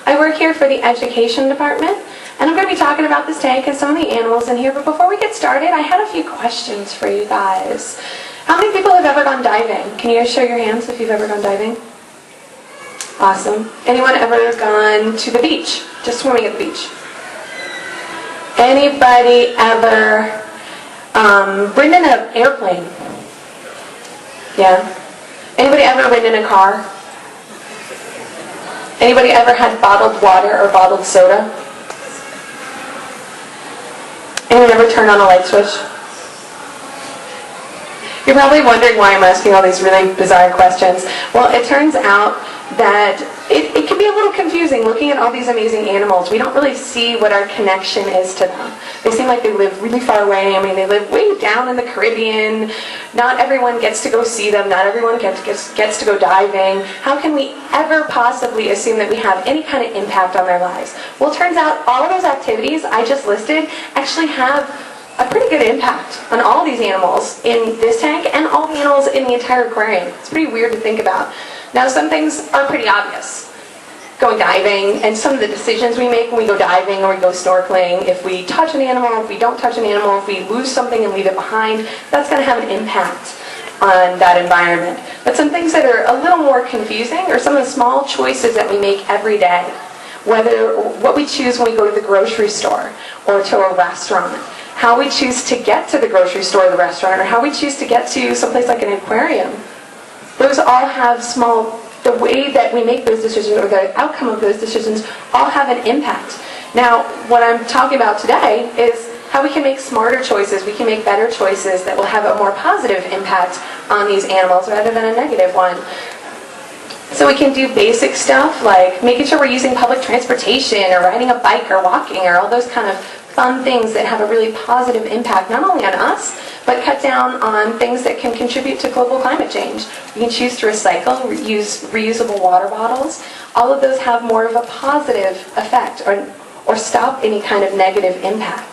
I work here for the education department, and I'm going to be talking about this tank and some of the animals in here. But before we get started, I had a few questions for you guys. How many people have ever gone diving? Can you guys show your hands if you've ever gone diving? Awesome. Anyone ever gone to the beach? Just swimming at the beach? Anybody ever ridden in an airplane? Yeah. Anybody ever ridden in a car? Anybody ever had bottled water or bottled soda? Anyone ever turned on a light switch? You're probably wondering why I'm asking all these really bizarre questions. Well, it turns out that it can be a little confusing looking at all these amazing animals. We don't really see what our connection is to them. They seem like they live really far away. I mean, they live way down in the Caribbean. Not everyone gets to go see them. Not everyone gets to go diving. How can we ever possibly assume that we have any kind of impact on their lives? Well, it turns out all of those activities I just listed actually have a pretty good impact on all these animals in this tank and all the animals in the entire aquarium. It's pretty weird to think about. Now, some things are pretty obvious. Going diving, and some of the decisions we make when we go diving or we go snorkeling, if we touch an animal, if we don't touch an animal, if we lose something and leave it behind, that's going to have an impact on that environment. But some things that are a little more confusing are some of the small choices that we make every day. Whether what we choose when we go to the grocery store or to a restaurant, how we choose to get to the grocery store or the restaurant, or how we choose to get to someplace like an aquarium. Those all have the way that we make those decisions or the outcome of those decisions all have an impact. Now, what I'm talking about today is how we can make smarter choices, we can make better choices that will have a more positive impact on these animals rather than a negative one. So we can do basic stuff like making sure we're using public transportation or riding a bike or walking or all those kind of fun things that have a really positive impact not only on us, but cut down on things that can contribute to global climate change. We can choose to recycle, use reusable water bottles. All of those have more of a positive effect or stop any kind of negative impact.